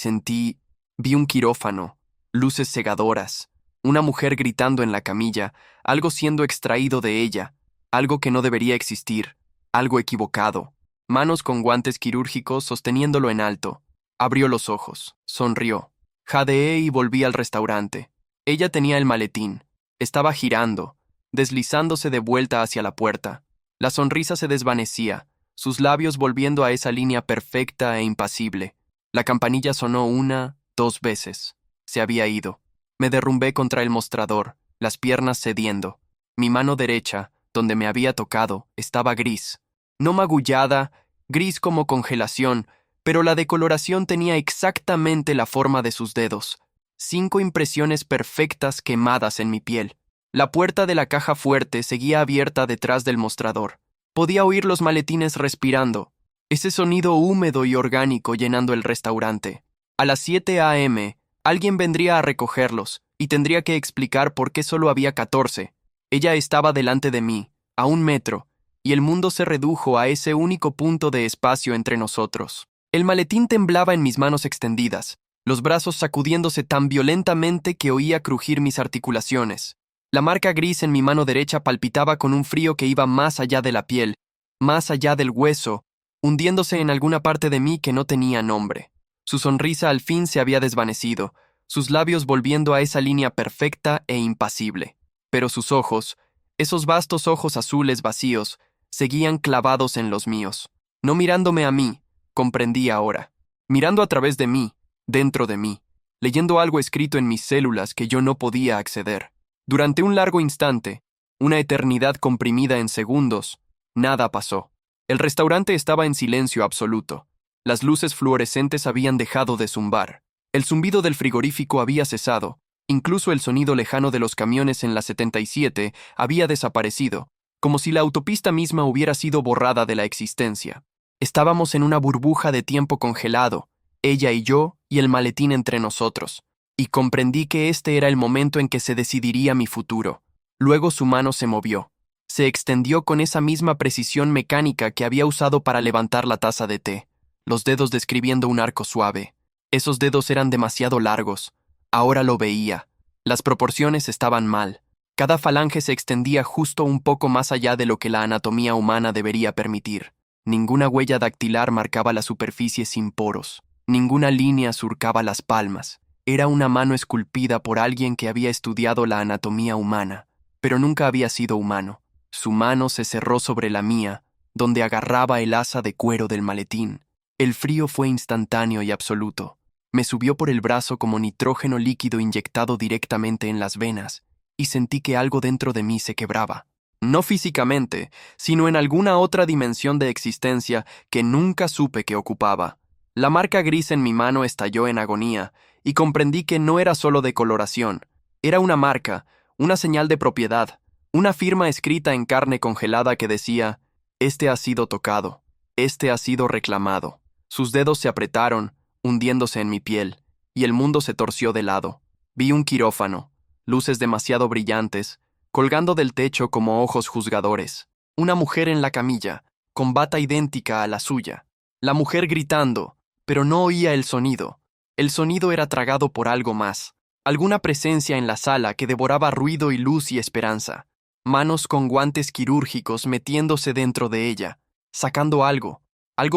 vi un quirófano, luces cegadoras, una mujer gritando en la camilla, algo siendo extraído de ella, algo que no debería existir, algo equivocado, manos con guantes quirúrgicos sosteniéndolo en alto. Abrió los ojos, sonrió. Jadeé y volví al restaurante. Ella tenía el maletín. Estaba girando, deslizándose de vuelta hacia la puerta. La sonrisa se desvanecía, sus labios volviendo a esa línea perfecta e impasible. La campanilla sonó 1, 2 veces. Se había ido. Me derrumbé contra el mostrador, las piernas cediendo. Mi mano derecha, donde me había tocado, estaba gris. No magullada, gris como congelación, pero la decoloración tenía exactamente la forma de sus dedos. 5 impresiones perfectas quemadas en mi piel. La puerta de la caja fuerte seguía abierta detrás del mostrador. Podía oír los maletines respirando, ese sonido húmedo y orgánico llenando el restaurante. A las 7 a.m., alguien vendría a recogerlos y tendría que explicar por qué solo había 14. Ella estaba delante de mí, a 1 metro, y el mundo se redujo a ese único punto de espacio entre nosotros. El maletín temblaba en mis manos extendidas, los brazos sacudiéndose tan violentamente que oía crujir mis articulaciones. La marca gris en mi mano derecha palpitaba con un frío que iba más allá de la piel, más allá del hueso, hundiéndose en alguna parte de mí que no tenía nombre. Su sonrisa al fin se había desvanecido, sus labios volviendo a esa línea perfecta e impasible. Pero sus ojos, esos vastos ojos azules vacíos, seguían clavados en los míos. No mirándome a mí, comprendí ahora. Mirando a través de mí, dentro de mí, leyendo algo escrito en mis células que yo no podía acceder. Durante un largo instante, una eternidad comprimida en segundos, nada pasó. El restaurante estaba en silencio absoluto. Las luces fluorescentes habían dejado de zumbar. El zumbido del frigorífico había cesado. Incluso el sonido lejano de los camiones en la 77 había desaparecido, como si la autopista misma hubiera sido borrada de la existencia. Estábamos en una burbuja de tiempo congelado, ella y yo y el maletín entre nosotros, y comprendí que este era el momento en que se decidiría mi futuro. Luego su mano se movió. Se extendió con esa misma precisión mecánica que había usado para levantar la taza de té, los dedos describiendo un arco suave. Esos dedos eran demasiado largos. Ahora lo veía. Las proporciones estaban mal. Cada falange se extendía justo un poco más allá de lo que la anatomía humana debería permitir. Ninguna huella dactilar marcaba la superficie sin poros. Ninguna línea surcaba las palmas. Era una mano esculpida por alguien que había estudiado la anatomía humana, pero nunca había sido humano. Su mano se cerró sobre la mía, donde agarraba el asa de cuero del maletín. El frío fue instantáneo y absoluto. Me subió por el brazo como nitrógeno líquido inyectado directamente en las venas, y sentí que algo dentro de mí se quebraba. No físicamente, sino en alguna otra dimensión de existencia que nunca supe que ocupaba. La marca gris en mi mano estalló en agonía, y comprendí que no era solo decoloración. Era una marca, una señal de propiedad, una firma escrita en carne congelada que decía: «Este ha sido tocado, este ha sido reclamado». Sus dedos se apretaron, hundiéndose en mi piel, y el mundo se torció de lado. Vi un quirófano, luces demasiado brillantes, colgando del techo como ojos juzgadores. Una mujer en la camilla, con bata idéntica a la suya. La mujer gritando, pero no oía el sonido. El sonido era tragado por algo más. Alguna presencia en la sala que devoraba ruido y luz y esperanza. Manos con guantes quirúrgicos metiéndose dentro de ella, sacando algo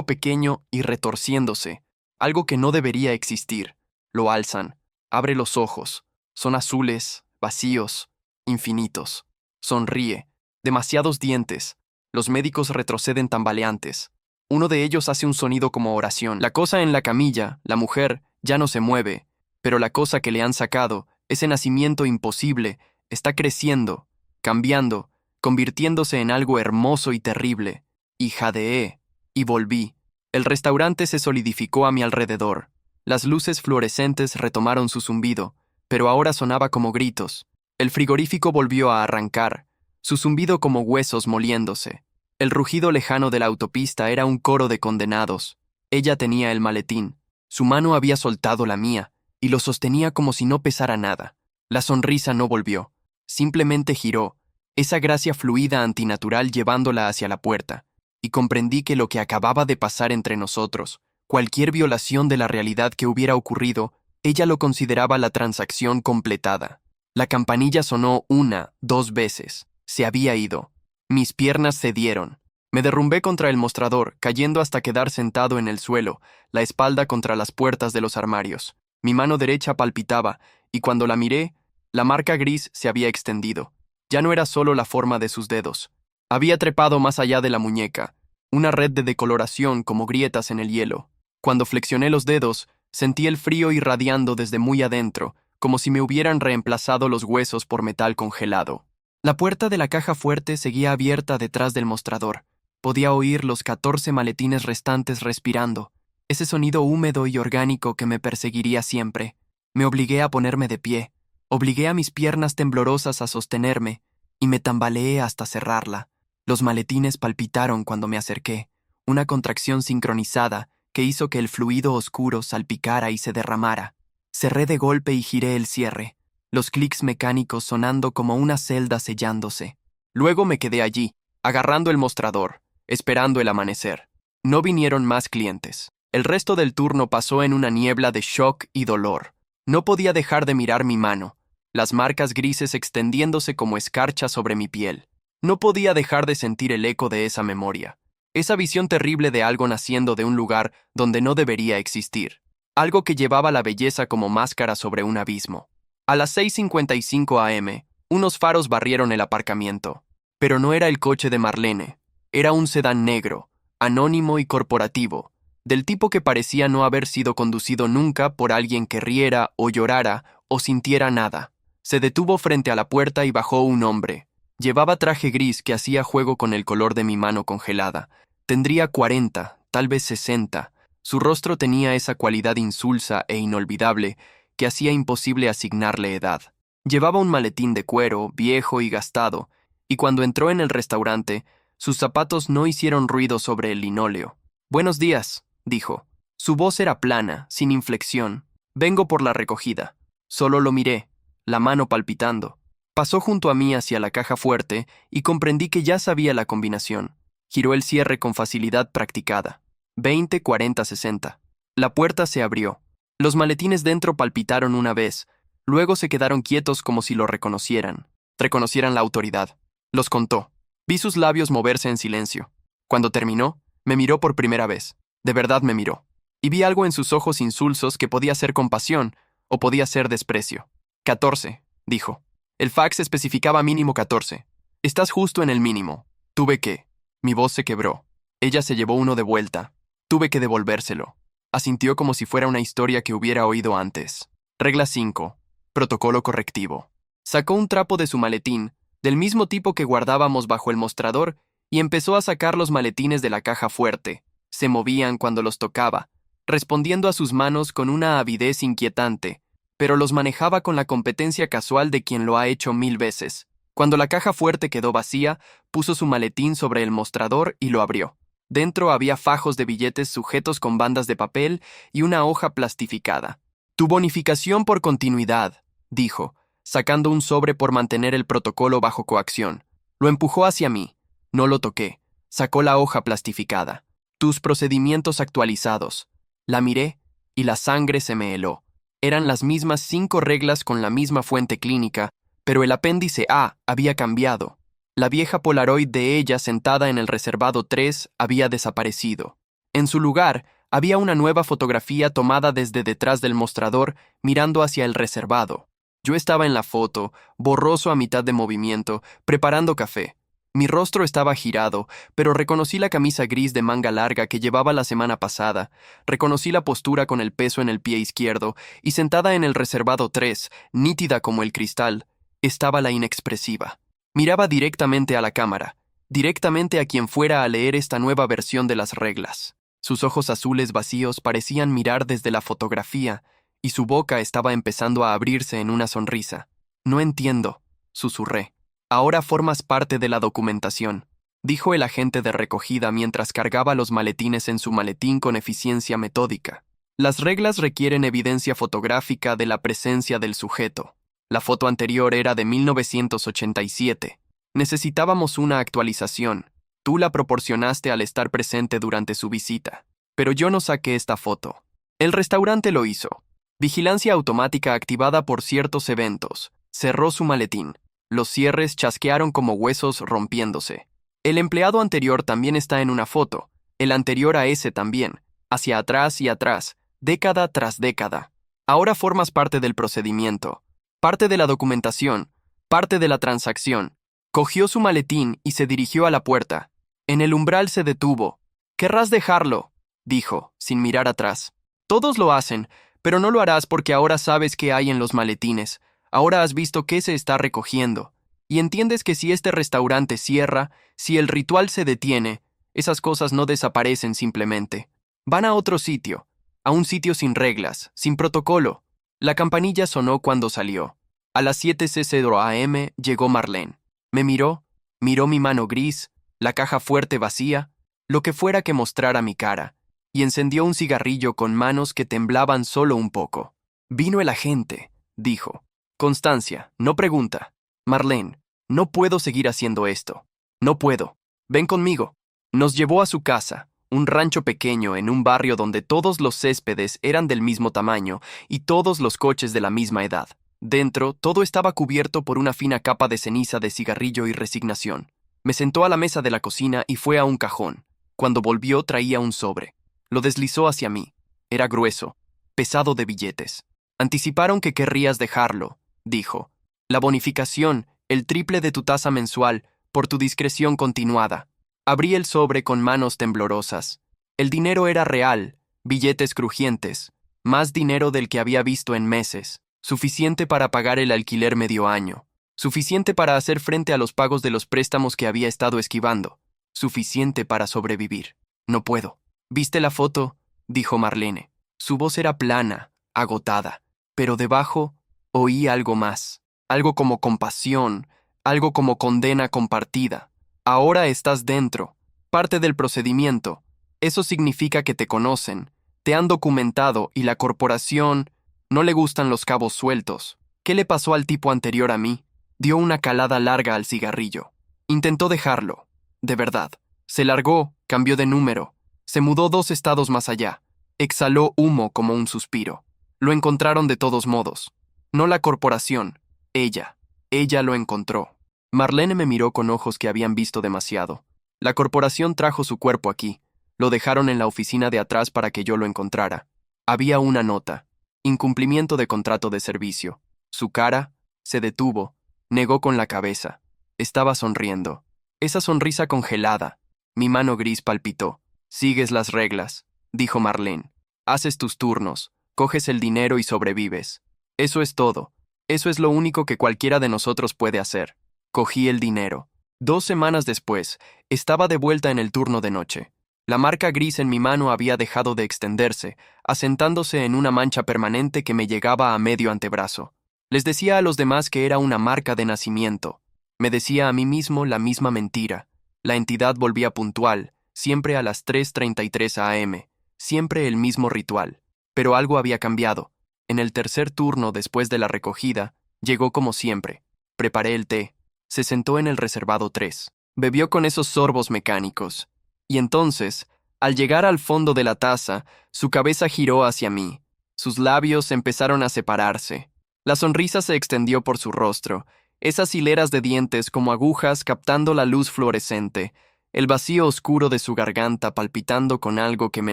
pequeño y retorciéndose, algo que no debería existir. Lo alzan, abre los ojos, son azules, vacíos, infinitos. Sonríe, demasiados dientes. Los médicos retroceden tambaleantes. Uno de ellos hace un sonido como oración. La cosa en la camilla, la mujer, ya no se mueve, pero la cosa que le han sacado, ese nacimiento imposible, está creciendo, cambiando, convirtiéndose en algo hermoso y terrible. Y jadeé, y volví. El restaurante se solidificó a mi alrededor. Las luces fluorescentes retomaron su zumbido, pero ahora sonaba como gritos. El frigorífico volvió a arrancar, su zumbido como huesos moliéndose. El rugido lejano de la autopista era un coro de condenados. Ella tenía el maletín. Su mano había soltado la mía, y lo sostenía como si no pesara nada. La sonrisa no volvió. Simplemente giró, esa gracia fluida antinatural llevándola hacia la puerta, y comprendí que lo que acababa de pasar entre nosotros, cualquier violación de la realidad que hubiera ocurrido, ella lo consideraba la transacción completada. La campanilla sonó 1, 2 veces. Se había ido. Mis piernas cedieron. Me derrumbé contra el mostrador, cayendo hasta quedar sentado en el suelo, la espalda contra las puertas de los armarios. Mi mano derecha palpitaba, y cuando la miré, la marca gris se había extendido. Ya no era solo la forma de sus dedos. Había trepado más allá de la muñeca, una red de decoloración como grietas en el hielo. Cuando flexioné los dedos, sentí el frío irradiando desde muy adentro, como si me hubieran reemplazado los huesos por metal congelado. La puerta de la caja fuerte seguía abierta detrás del mostrador. Podía oír los 14 maletines restantes respirando, ese sonido húmedo y orgánico que me perseguiría siempre. Me obligué a ponerme de pie, obligué a mis piernas temblorosas a sostenerme, y me tambaleé hasta cerrarla. Los maletines palpitaron cuando me acerqué, una contracción sincronizada que hizo que el fluido oscuro salpicara y se derramara. Cerré de golpe y giré el cierre, los clics mecánicos sonando como una celda sellándose. Luego me quedé allí, agarrando el mostrador, esperando el amanecer. No vinieron más clientes. El resto del turno pasó en una niebla de shock y dolor. No podía dejar de mirar mi mano, las marcas grises extendiéndose como escarcha sobre mi piel. No podía dejar de sentir el eco de esa memoria, esa visión terrible de algo naciendo de un lugar donde no debería existir, algo que llevaba la belleza como máscara sobre un abismo. A las 6:55 am, unos faros barrieron el aparcamiento. Pero no era el coche de Marlene, era un sedán negro, anónimo y corporativo, del tipo que parecía no haber sido conducido nunca por alguien que riera o llorara o sintiera nada. Se detuvo frente a la puerta y bajó un hombre. Llevaba traje gris que hacía juego con el color de mi mano congelada. Tendría 40, tal vez 60. Su rostro tenía esa cualidad insulsa e inolvidable que hacía imposible asignarle edad. Llevaba un maletín de cuero, viejo y gastado, y cuando entró en el restaurante, sus zapatos no hicieron ruido sobre el linóleo. «Buenos días», dijo. Su voz era plana, sin inflexión. «Vengo por la recogida». Solo lo miré, la mano palpitando. Pasó junto a mí hacia la caja fuerte y comprendí que ya sabía la combinación. Giró el cierre con facilidad practicada. 20, 40, 60. La puerta se abrió. Los maletines dentro palpitaron una vez, luego se quedaron quietos como si lo reconocieran la autoridad. Los contó. Vi sus labios moverse en silencio. Cuando terminó, me miró por primera vez. De verdad me miró. Y vi algo en sus ojos insulsos que podía ser compasión o podía ser desprecio. 14, dijo. El fax especificaba mínimo 14. Estás justo en el mínimo. Tuve que. Mi voz se quebró. Ella se llevó uno de vuelta. Tuve que devolvérselo. Asintió como si fuera una historia que hubiera oído antes. Regla 5. Protocolo correctivo. Sacó un trapo de su maletín, del mismo tipo que guardábamos bajo el mostrador, y empezó a sacar los maletines de la caja fuerte. Se movían cuando los tocaba, respondiendo a sus manos con una avidez inquietante, pero los manejaba con la competencia casual de quien lo ha hecho 1000 veces. Cuando la caja fuerte quedó vacía, puso su maletín sobre el mostrador y lo abrió. Dentro había fajos de billetes sujetos con bandas de papel y una hoja plastificada. «Tu bonificación por continuidad», dijo, sacando un sobre por mantener el protocolo bajo coacción. Lo empujó hacia mí. No lo toqué. Sacó la hoja plastificada. «Tus procedimientos actualizados». La miré y la sangre se me heló. Eran las mismas 5 reglas con la misma fuente clínica, pero el apéndice A había cambiado. La vieja Polaroid de ella sentada en el reservado 3 había desaparecido. En su lugar, había una nueva fotografía tomada desde detrás del mostrador, mirando hacia el reservado. Yo estaba en la foto, borroso a mitad de movimiento, preparando café. Mi rostro estaba girado, pero reconocí la camisa gris de manga larga que llevaba la semana pasada. Reconocí la postura con el peso en el pie izquierdo, y sentada en el reservado 3, nítida como el cristal, estaba la inexpresiva. Miraba directamente a la cámara, directamente a quien fuera a leer esta nueva versión de las reglas. Sus ojos azules vacíos parecían mirar desde la fotografía, y su boca estaba empezando a abrirse en una sonrisa. No entiendo, susurré. Ahora formas parte de la documentación, dijo el agente de recogida mientras cargaba los maletines en su maletín con eficiencia metódica. Las reglas requieren evidencia fotográfica de la presencia del sujeto. La foto anterior era de 1987. Necesitábamos una actualización. Tú la proporcionaste al estar presente durante su visita. Pero yo no saqué esta foto. El restaurante lo hizo. Vigilancia automática activada por ciertos eventos. Cerró su maletín. Los cierres chasquearon como huesos rompiéndose. El empleado anterior también está en una foto. El anterior a ese también. Hacia atrás y atrás. Década tras década. Ahora formas parte del procedimiento. Parte de la documentación. Parte de la transacción. Cogió su maletín y se dirigió a la puerta. En el umbral se detuvo. «¿Querrás dejarlo?», dijo, sin mirar atrás. «Todos lo hacen, pero no lo harás porque ahora sabes qué hay en los maletines. Ahora has visto qué se está recogiendo. Y entiendes que si este restaurante cierra, si el ritual se detiene, esas cosas no desaparecen simplemente. Van a otro sitio, a un sitio sin reglas, sin protocolo». La campanilla sonó cuando salió. A las 7:00 am llegó Marlene. Me miró mi mano gris, la caja fuerte vacía, lo que fuera que mostrara mi cara, y encendió un cigarrillo con manos que temblaban solo un poco. «Vino el agente», dijo. «Constancia, no pregunta. Marlene, no puedo seguir haciendo esto. No puedo. Ven conmigo». Nos llevó a su casa, un rancho pequeño en un barrio donde todos los céspedes eran del mismo tamaño y todos los coches de la misma edad. Dentro, todo estaba cubierto por una fina capa de ceniza de cigarrillo y resignación. Me sentó a la mesa de la cocina y fue a un cajón. Cuando volvió traía un sobre. Lo deslizó hacia mí. Era grueso, pesado de billetes. «Anticiparon que querrías dejarlo», dijo. «La bonificación, el triple de tu tasa mensual, por tu discreción continuada». Abrí el sobre con manos temblorosas. El dinero era real, billetes crujientes, más dinero del que había visto en meses, suficiente para pagar el alquiler medio año, suficiente para hacer frente a los pagos de los préstamos que había estado esquivando, suficiente para sobrevivir. «No puedo». «¿Viste la foto?», dijo Marlene. Su voz era plana, agotada, pero debajo oí algo más, algo como compasión, algo como condena compartida. «Ahora estás dentro, parte del procedimiento. Eso significa que te conocen, te han documentado y la corporación no le gustan los cabos sueltos. ¿Qué le pasó al tipo anterior a mí?». Dio una calada larga al cigarrillo. Intentó dejarlo, de verdad. Se largó, cambió de número, se mudó 2 estados más allá. Exhaló humo como un suspiro. Lo encontraron de todos modos. No la corporación, ella. Ella lo encontró. Marlene me miró con ojos que habían visto demasiado. La corporación trajo su cuerpo aquí. Lo dejaron en la oficina de atrás para que yo lo encontrara. Había una nota. Incumplimiento de contrato de servicio. Su cara se detuvo. Negó con la cabeza. Estaba sonriendo. Esa sonrisa congelada. Mi mano gris palpitó. «Sigues las reglas», dijo Marlene. «Haces tus turnos, coges el dinero y sobrevives. Eso es todo. Eso es lo único que cualquiera de nosotros puede hacer». Cogí el dinero. 2 semanas después, estaba de vuelta en el turno de noche. La marca gris en mi mano había dejado de extenderse, asentándose en una mancha permanente que me llegaba a medio antebrazo. Les decía a los demás que era una marca de nacimiento. Me decía a mí mismo la misma mentira. La entidad volvía puntual, siempre a las 3:33 am, siempre el mismo ritual. Pero algo había cambiado. En el tercer turno después de la recogida, llegó como siempre. Preparé el té. Se sentó en el reservado 3. Bebió con esos sorbos mecánicos. Y entonces, al llegar al fondo de la taza, su cabeza giró hacia mí. Sus labios empezaron a separarse. La sonrisa se extendió por su rostro, esas hileras de dientes como agujas captando la luz fluorescente, el vacío oscuro de su garganta palpitando con algo que me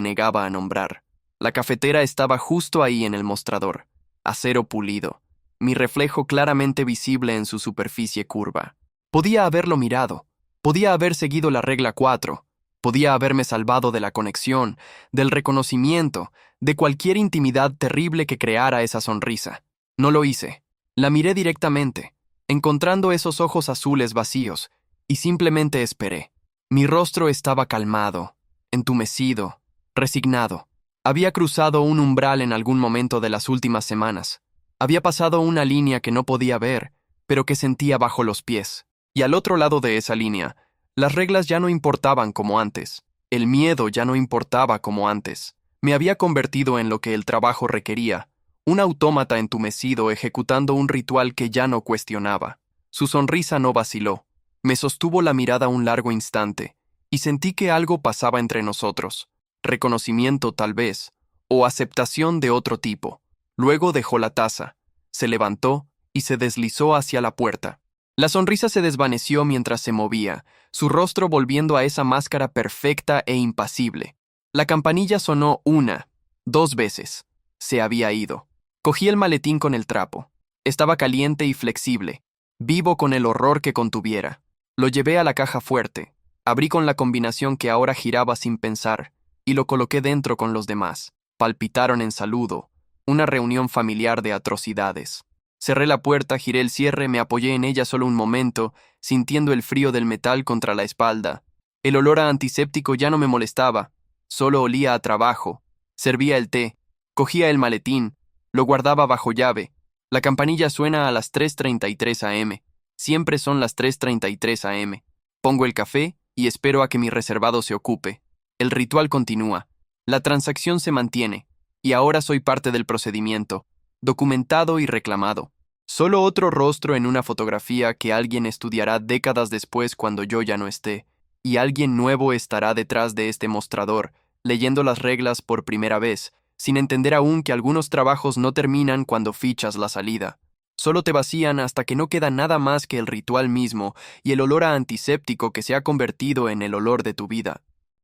negaba a nombrar. La cafetera estaba justo ahí en el mostrador, acero pulido, mi reflejo claramente visible en su superficie curva. Podía haberlo mirado, podía haber seguido la regla 4, podía haberme salvado de la conexión, del reconocimiento, de cualquier intimidad terrible que creara esa sonrisa. No lo hice. La miré directamente, encontrando esos ojos azules vacíos, y simplemente esperé. Mi rostro estaba calmado, entumecido, Resignado. Había cruzado un umbral en algún momento de las últimas semanas. Había pasado una línea que no podía ver, pero que sentía bajo los pies. Y al otro lado de esa línea, las reglas ya no importaban como antes. El miedo ya no importaba como antes. Me había convertido en lo que el trabajo requería, un autómata entumecido ejecutando un ritual que ya no cuestionaba. Su sonrisa no vaciló. Me sostuvo la mirada un largo instante, y sentí que algo pasaba entre nosotros. Reconocimiento tal vez, o aceptación de otro tipo. Luego dejó la taza, se levantó y se deslizó hacia la puerta. La sonrisa se desvaneció mientras se movía, su rostro volviendo a esa máscara perfecta e impasible. La campanilla sonó 1, 2 veces. Se había ido. Cogí el maletín con el trapo. Estaba caliente y flexible, vivo con el horror que contuviera. Lo llevé a la caja fuerte, abrí con la combinación que ahora giraba sin pensar, y lo coloqué dentro con los demás. Palpitaron en saludo, una reunión familiar de atrocidades. Cerré la puerta, giré el cierre, me apoyé en ella solo un momento, sintiendo el frío del metal contra la espalda. El olor a antiséptico ya no me molestaba, solo olía a trabajo. Servía el té, cogía el maletín, lo guardaba bajo llave. La campanilla suena a las 3:33 am. Siempre son las 3:33 am. Pongo el café y espero a que mi reservado se ocupe. El ritual continúa. La transacción se mantiene, y ahora soy parte del procedimiento, documentado y reclamado. Solo otro rostro en una fotografía que alguien estudiará décadas después cuando yo ya no esté, y alguien nuevo estará detrás de este mostrador, leyendo las reglas por primera vez, sin entender aún que algunos trabajos no terminan cuando fichas la salida. Solo te vacían hasta que no queda nada más que el ritual mismo y el olor a antiséptico que se ha convertido en el olor de tu vida.